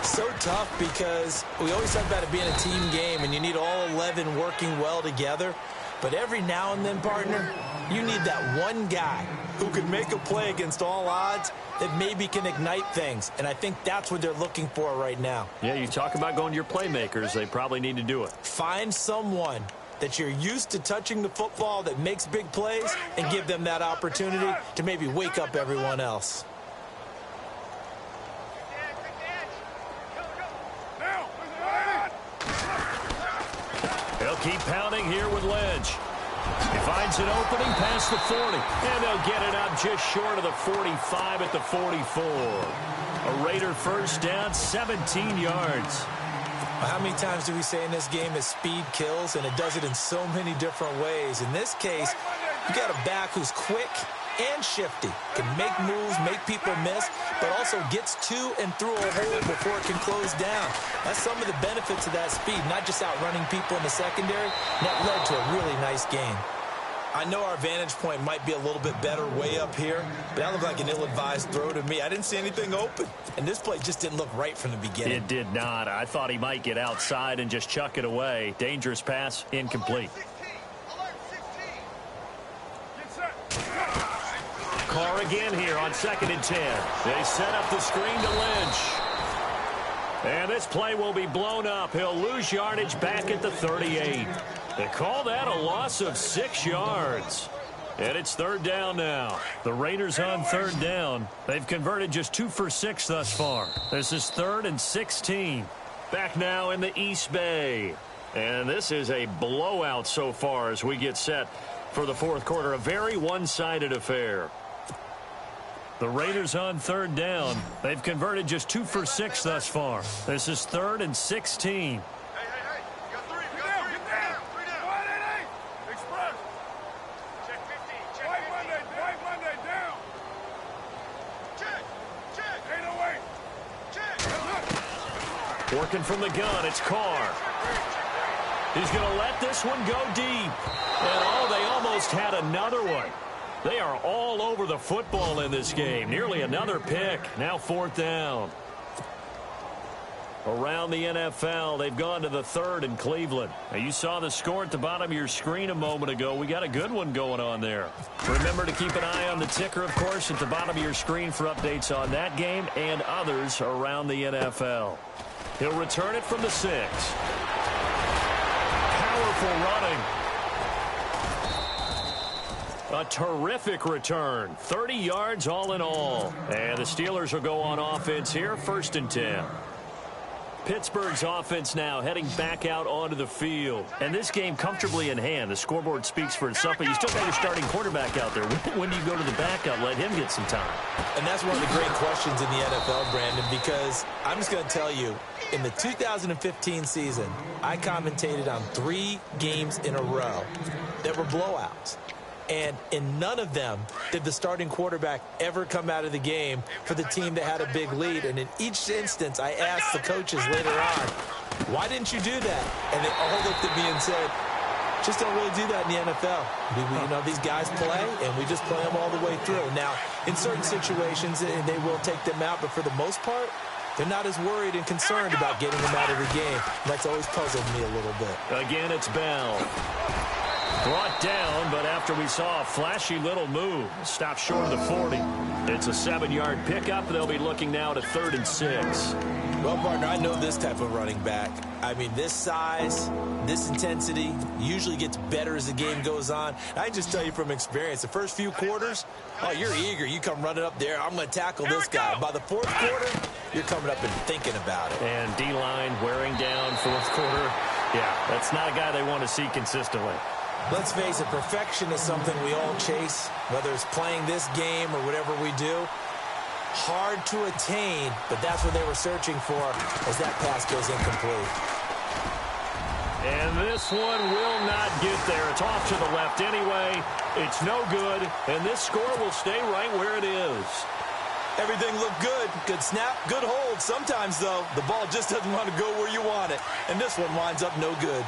Speaker 5: So tough because we always talk about it being a team game and you need all 11 working well together. But every now and then, partner, you need that one guy who can make a play against all odds that maybe can ignite things. And I think that's what they're looking for right now.
Speaker 4: Yeah, you talk about going to your playmakers. They probably need to do it.
Speaker 5: Find someone that you're used to touching the football that makes big plays and give them that opportunity to maybe wake up everyone else.
Speaker 4: They'll keep pounding here with Lynch. He finds an opening past the 40. And they'll get it up just short of the 45 at the 44. A Raider first down, 17 yards.
Speaker 5: How many times do we say in this game that speed kills, and it does it in so many different ways? In this case, you got a back who's quick and shifty, can make moves, make people miss, but also gets to and through a hole before it can close down. That's some of the benefits of that speed, not just outrunning people in the secondary. That led to a really nice game. I know our vantage point might be a little bit better way up here, but that looked like an ill-advised throw to me. I didn't see anything open, and this play just didn't look right from the beginning.
Speaker 4: It did not. I thought he might get outside and just chuck it away. Dangerous pass, incomplete. Carr again here on 2nd and 10. They set up the screen to Lynch. And this play will be blown up. He'll lose yardage back at the 38. They call that a loss of 6 yards. And it's 3rd down now. The Raiders on 3rd down. They've converted just 2 for 6 thus far. This is 3rd and 16. Back now in the East Bay. And this is a blowout so far as we get set for the 4th quarter. A very one-sided affair. The Raiders on 3rd down. They've converted just 2 for 6 thus far. This is 3rd and 16. Working from the gun, it's Carr. He's going to let this one go deep. And oh, they almost had another one. They are all over the football in this game. Nearly another pick. Now 4th down. around the NFL. They've gone to the third in Cleveland. Now, you saw the score at the bottom of your screen a moment ago. We got a good one going on there. Remember to keep an eye on the ticker, of course, at the bottom of your screen for updates on that game and others around the NFL. He'll return it from the 6. Powerful running. A terrific return. 30 yards all in all. And the Steelers will go on offense here, 1st and 10. Pittsburgh's offense now heading back out onto the field. And this game comfortably in hand. The scoreboard speaks for itself, but you still got your starting quarterback out there. When do you go to the backup? Let him get some time.
Speaker 5: And that's one of the great questions in the NFL, Brandon, because I'm just going to tell you, in the 2015 season, I commentated on 3 games in a row that were blowouts. And in none of them did the starting quarterback ever come out of the game for the team that had a big lead. And in each instance, I asked the coaches later on, why didn't you do that? And they all looked at me and said, just don't really do that in the NFL. You know, these guys play, and we just play them all the way through. Now, in certain situations, they will take them out, but for the most part, they're not as worried and concerned about getting them out of the game. And that's always puzzled me a little bit.
Speaker 4: Again, it's Bell. Brought down, but after we saw a flashy little move, stopped short of the 40. It's a 7-yard pickup. They'll be looking now to 3rd and 6.
Speaker 5: Well, partner, I know this type of running back. I mean, this size, this intensity usually gets better as the game goes on. I just tell you from experience, the first few quarters, oh, you're eager. You come running up there. I'm going to tackle this guy. By the 4th quarter, you're coming up and thinking about it.
Speaker 4: And D-line wearing down 4th quarter. Yeah, that's not a guy they want to see consistently.
Speaker 5: Let's face it, perfection is something we all chase, whether it's playing this game or whatever we do. Hard to attain, but that's what they were searching for as that pass goes incomplete.
Speaker 4: And this one will not get there. It's off to the left anyway. It's no good, and this score will stay right where it is.
Speaker 5: Everything looked good. Good snap, good hold. Sometimes, though, the ball just doesn't want to go where you want it, and this one winds up no good.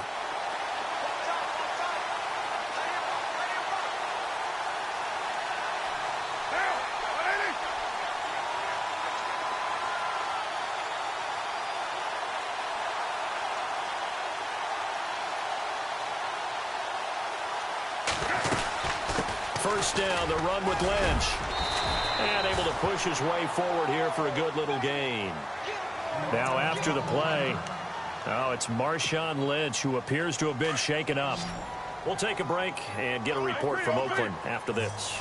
Speaker 4: First down, the run with Lynch. And able to push his way forward here for a good little gain. Now after the play, it's Marshawn Lynch who appears to have been shaken up. We'll take a break and get a report from Oakland after this.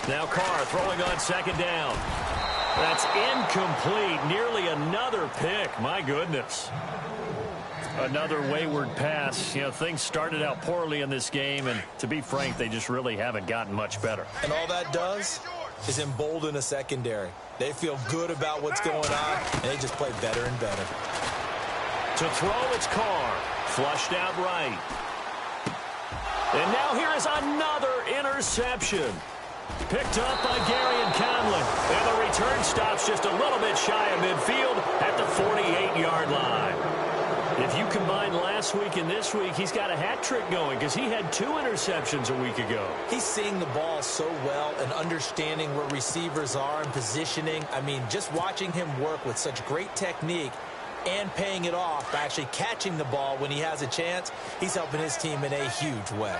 Speaker 4: Now Carr throwing on 2nd down. That's incomplete. Nearly another pick. My goodness. Another wayward pass. You know, things started out poorly in this game, and to be frank, they just really haven't gotten much better.
Speaker 5: And all that does is embolden a secondary. They feel good about what's going on, and they just play better and better.
Speaker 4: To throw, it's Carr. Flushed out right. And now here is another interception. Picked up by Gary and Conlon. And the return stops just a little bit shy of midfield at the 48-yard line. If you combine last week and this week, he's got a hat trick going because he had 2 interceptions a week ago.
Speaker 5: He's seeing the ball so well and understanding where receivers are and positioning. I mean, just watching him work with such great technique and paying it off by actually catching the ball when he has a chance, he's helping his team in a huge way.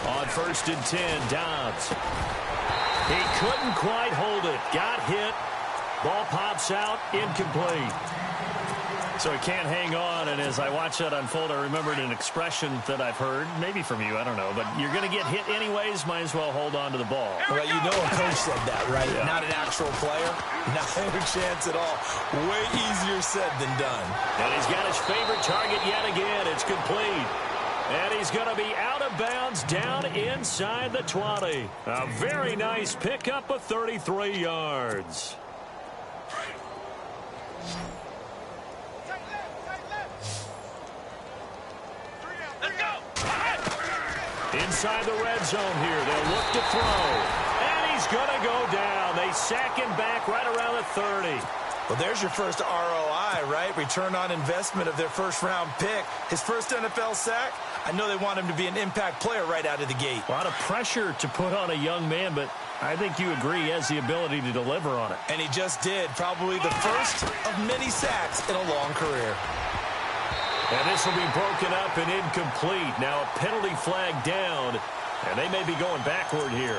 Speaker 4: On 1st and 10, Dobbs. He couldn't quite hold it. Got hit. Ball pops out, incomplete. So he can't hang on, and as I watch that unfold, I remembered an expression that I've heard, maybe from you, I don't know, but you're going to get hit anyways, might as well hold on to the ball.
Speaker 5: Well, you know a coach said that, right?
Speaker 4: Yeah.
Speaker 5: Not an actual player. Not a chance at all. Way easier said than done.
Speaker 4: And he's got his favorite target yet again. It's complete. And he's going to be out of bounds down inside the 20. A very nice pickup of 33 yards. Inside the red zone here. They'll look to throw. And he's going to go down. They sack him back right around the 30.
Speaker 5: Well, there's your first ROI, right? Return on investment of their first-round pick. His first NFL sack, I know they want him to be an impact player right out of the gate.
Speaker 4: A lot of pressure to put on a young man, but I think you agree he has the ability to deliver on it.
Speaker 5: And he just did. Probably the first of many sacks in a long career.
Speaker 4: And this will be broken up and incomplete. Now a penalty flag down, and they may be going backward here.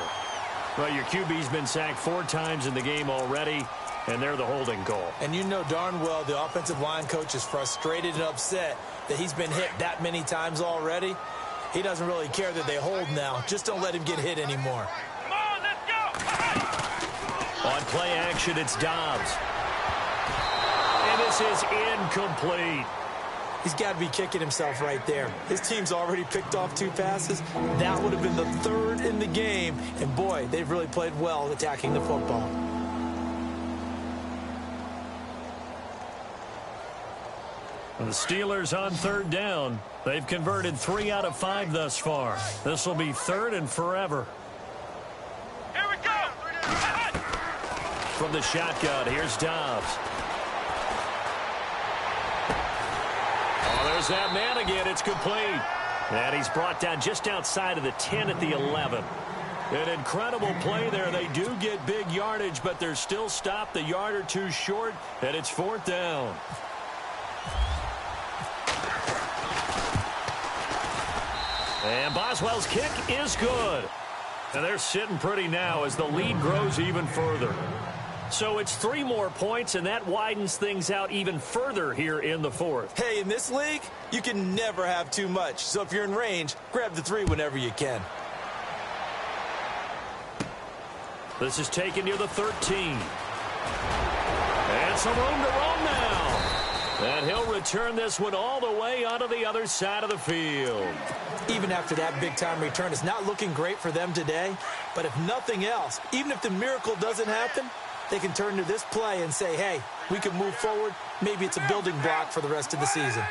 Speaker 4: Well, your QB's been sacked 4 times in the game already, and they're the holding call.
Speaker 5: And you know darn well the offensive line coach is frustrated and upset that he's been hit that many times already. He doesn't really care that they hold now. Just don't let him get hit anymore.
Speaker 6: Come on, let's go.
Speaker 4: On play action, it's Dobbs. And this is incomplete.
Speaker 5: He's got to be kicking himself right there. His team's already picked off 2 passes. That would have been the 3rd in the game. And, boy, they've really played well attacking the football.
Speaker 4: The Steelers on 3rd down. They've converted 3 out of 5 thus far. This will be 3rd and forever.
Speaker 6: Here we go.
Speaker 4: From the shotgun, here's Dobbs. Oh, there's that man again. It's complete. And he's brought down just outside of the 10 at the 11. An incredible play there. They do get big yardage, but they're still stopped a yard or 2 short, and it's 4th down. And Boswell's kick is good. And they're sitting pretty now as the lead grows even further. So it's 3 more points, and that widens things out even further here in the 4th.
Speaker 5: Hey, in this league, you can never have too much. So if you're in range, grab the 3 whenever you can.
Speaker 4: This is taken near the 13. And some room to roam now. And he'll return this one all the way onto the other side of the field.
Speaker 5: Even after that big-time return, it's not looking great for them today. But if nothing else, even if the miracle doesn't happen, they can turn to this play and say, hey, we can move forward. Maybe it's a building block for the rest of the season.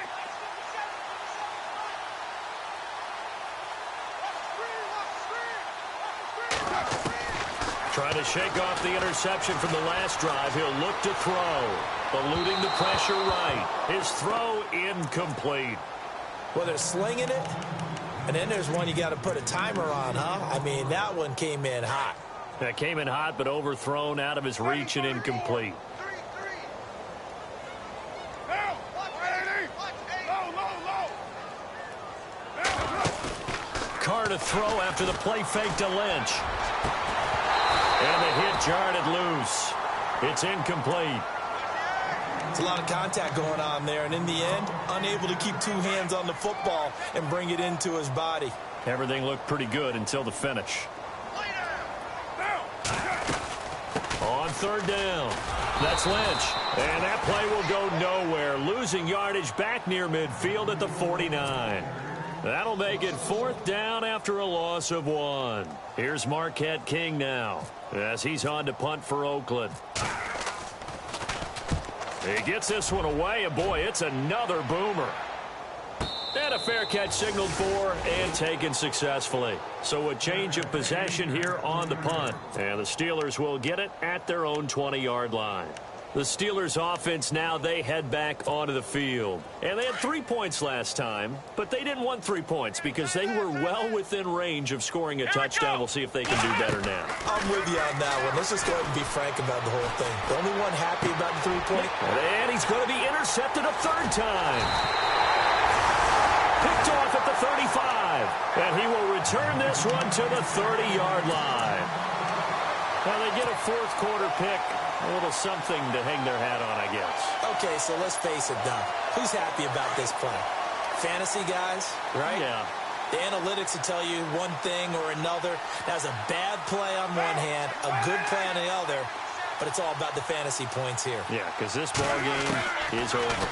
Speaker 4: Trying to shake off the interception from the last drive. He'll look to throw. Eluding the pressure right. His throw incomplete.
Speaker 5: Well, they're slinging it. And then there's one you got to put a timer on, huh? I mean, that one came in hot.
Speaker 4: That came in hot, but overthrown out of his reach and incomplete. Carr to throw after the play fake to Lynch. And the hit jarred it loose. It's incomplete.
Speaker 5: It's a lot of contact going on there, and in the end, unable to keep 2 hands on the football and bring it into his body.
Speaker 4: Everything looked pretty good until the finish. On 3rd down, that's Lynch. And that play will go nowhere, losing yardage back near midfield at the 49. That'll make it 4th down after a loss of 1. Here's Marquette King now, as he's on to punt for Oakland. He gets this one away, and boy, it's another boomer. And a fair catch signaled for and taken successfully. So a change of possession here on the punt. And the Steelers will get it at their own 20-yard line. The Steelers offense now, they head back onto the field. And they had 3 points last time, but they didn't want 3 points because they were well within range of scoring a touchdown. We'll see if they can do better now.
Speaker 5: I'm with you on that one. Let's just go ahead and be frank about the whole thing. The only one happy about the 3-point.
Speaker 4: And he's going to be intercepted a 3rd time. Picked off at the 35. And he will return this one to the 30-yard line. Well, they get a 4th quarter pick. A little something to hang their hat on, I guess.
Speaker 5: Okay, so let's face it, Doug. Who's happy about this play? Fantasy guys, right?
Speaker 4: Yeah.
Speaker 5: The analytics will tell you one thing or another. That's a bad play on one hand, a good play on the other, but it's all about the fantasy points here.
Speaker 4: Yeah, because this ball game is over.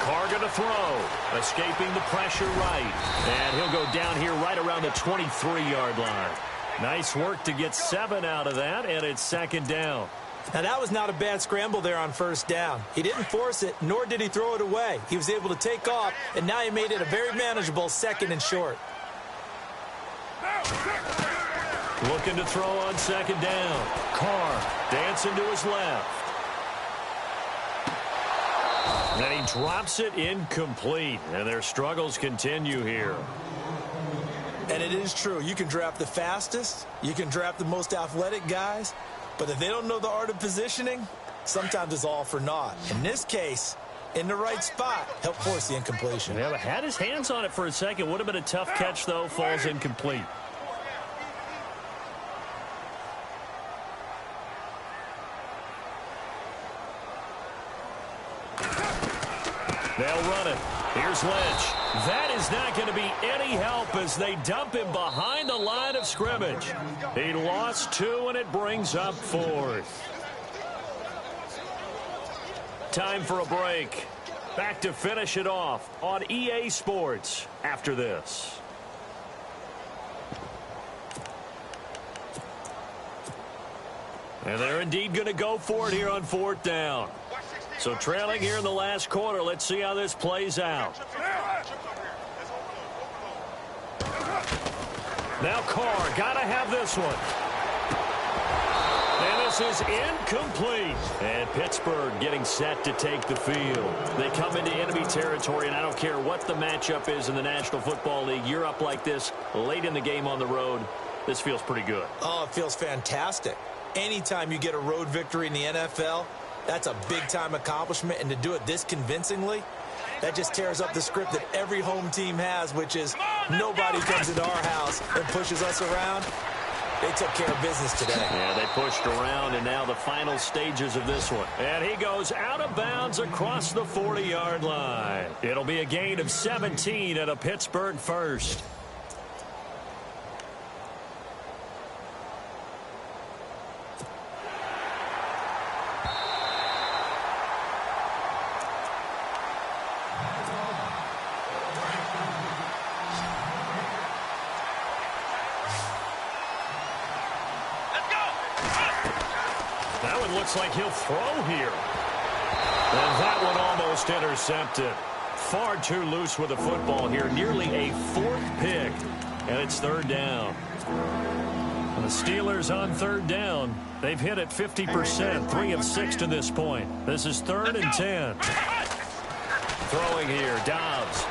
Speaker 4: Carr going to throw, escaping the pressure right. And he'll go down here right around the 23-yard line. Nice work to get 7 out of that, and it's 2nd down.
Speaker 5: Now, that was not a bad scramble there on 1st down. He didn't force it, nor did he throw it away. He was able to take off, and now he made it a very manageable 2nd and short.
Speaker 4: Looking to throw on 2nd down. Carr dancing to his left. And he drops it incomplete. And their struggles continue here.
Speaker 5: And it is true. You can draft the fastest. You can draft the most athletic guys. But if they don't know the art of positioning, sometimes it's all for naught. In this case, in the right spot, help force the incompletion.
Speaker 4: Yeah, but had his hands on it for a second. Would have been a tough catch, though. Falls incomplete. They'll run it. Here's Lynch. That is not going to be any help as they dump him behind the line of scrimmage. He lost 2, and it brings up 4th. Time for a break. Back to finish it off on EA Sports after this. And they're indeed going to go for it here on 4th down. So trailing here in the last quarter. Let's see how this plays out. Now Carr, got to have this one. And this is incomplete. And Pittsburgh getting set to take the field. They come into enemy territory, and I don't care what the matchup is in the National Football League. You're up like this late in the game on the road. This feels pretty good.
Speaker 5: Oh, it feels fantastic. Anytime you get a road victory in the NFL, that's a big-time accomplishment, and to do it this convincingly, that just tears up the script that every home team has, which is nobody comes into our house and pushes us around. They took care of business today.
Speaker 4: Yeah, they pushed around, and now the final stages of this one. And he goes out of bounds across the 40-yard line. It'll be a gain of 17 at a Pittsburgh first. Looks like he'll throw here. And that one almost intercepted. Far too loose with the football here. Nearly a 4th pick. And it's 3rd down. And the Steelers on 3rd down. They've hit it 50%. 3 of 6 to this point. This is 3rd and 10. Throwing here. Dobbs.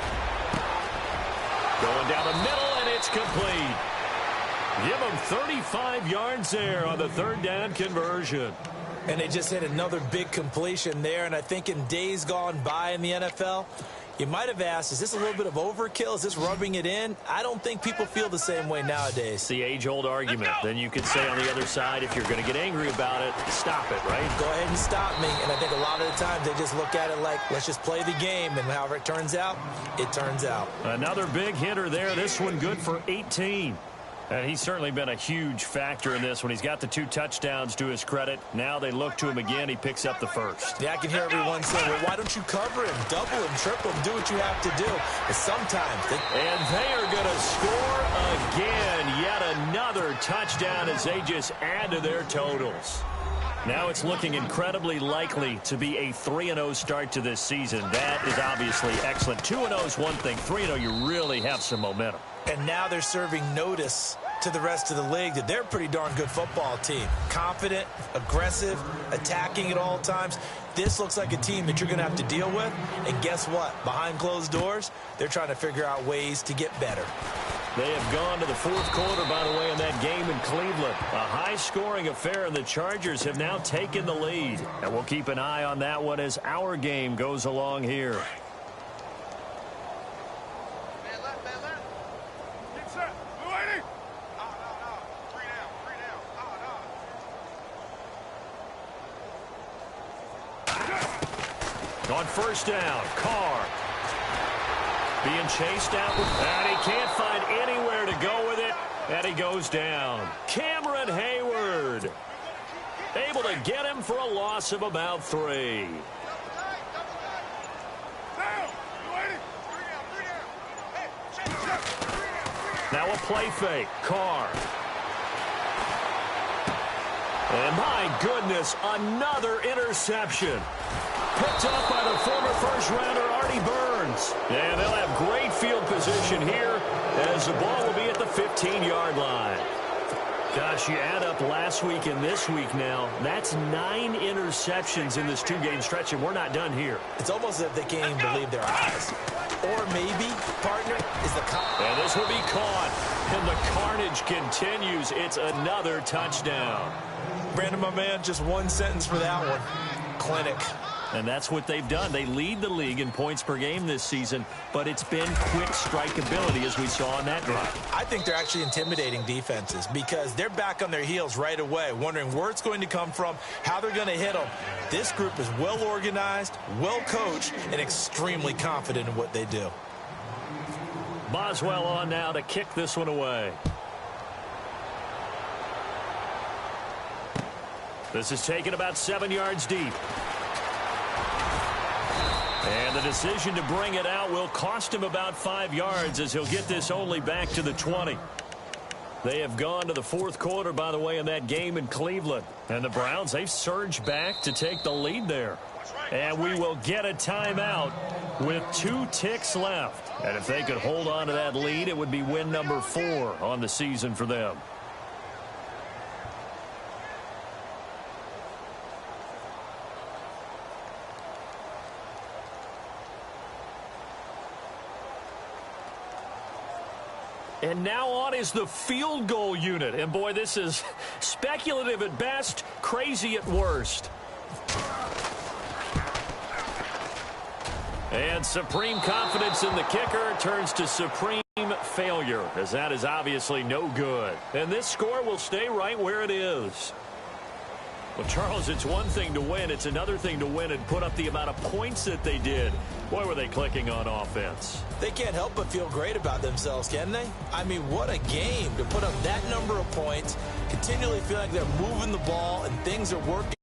Speaker 4: Going down the middle, and it's complete. Give them 35 yards there on the 3rd down conversion.
Speaker 5: And they just hit another big completion there. And I think in days gone by in the NFL, you might have asked, is this a little bit of overkill? Is this rubbing it in? I don't think people feel the same way nowadays.
Speaker 4: It's the age-old argument. Then you could say on the other side, if you're going to get angry about it, stop it, right?
Speaker 5: Go ahead and stop me. And I think a lot of the times they just look at it like, let's just play the game. And however it turns out, it turns out.
Speaker 4: Another big hitter there. This one good for 18. And he's certainly been a huge factor in this one. He's got the 2 touchdowns to his credit. Now they look to him again. He picks up the 1st.
Speaker 5: Yeah, I can hear everyone saying, well, why don't you cover him, double him, triple him, do what you have to do. And sometimes
Speaker 4: And they are going to score again. Yet another touchdown as they just add to their totals. Now it's looking incredibly likely to be a 3-0 start to this season. That is obviously excellent. 2-0 is one thing. 3-0, you really have some momentum.
Speaker 5: And now they're serving notice to the rest of the league that they're a pretty darn good football team. Confident, aggressive, attacking at all times. This looks like a team that you're going to have to deal with. And guess what? Behind closed doors, they're trying to figure out ways to get better.
Speaker 4: They have gone to the 4th quarter, by the way, in that game in Cleveland. A high-scoring affair, and the Chargers have now taken the lead. And we'll keep an eye on that one as our game goes along here. On 1st down, Carr being chased out, and he can't find anywhere to go with it, and he goes down. Cameron Hayward able to get him for a loss of about 3. Now a play fake, Carr. And my goodness, another interception. Picked up by the former first-rounder Artie Burns. And they'll have great field position here as the ball will be at the 15-yard line. Gosh, you add up last week and this week now, that's 9 interceptions in this 2-game stretch, and we're not done here.
Speaker 5: It's almost as if they can't even believe their eyes. Or maybe, partner, is the...
Speaker 4: And this will be caught, and the carnage continues. It's another touchdown.
Speaker 5: Brandon, my man, just one sentence for that one. Clinic.
Speaker 4: And that's what they've done. They lead the league in points per game this season, but it's been quick strike ability as we saw on that drive.
Speaker 5: I think they're actually intimidating defenses because they're back on their heels right away, wondering where it's going to come from, how they're going to hit them. This group is well organized, well coached, and extremely confident in what they do.
Speaker 4: Boswell on now to kick this one away. This is taken about 7 yards deep. And the decision to bring it out will cost him about 5 yards as he'll get this only back to the 20. They have gone to the fourth quarter, by the way, in that game in Cleveland. And the Browns, they've surged back to take the lead there. And we will get a timeout with 2 ticks left. And if they could hold on to that lead, it would be win number 4 on the season for them. And now on is the field goal unit. And, boy, this is speculative at best, crazy at worst. And supreme confidence in the kicker turns to supreme failure, as that is obviously no good. And this score will stay right where it is. Well, Charles, it's one thing to win. It's another thing to win and put up the amount of points that they did. Boy, were they clicking on offense.
Speaker 5: They can't help but feel great about themselves, can they? I mean, what a game to put up that number of points, continually feel like they're moving the ball and things are working.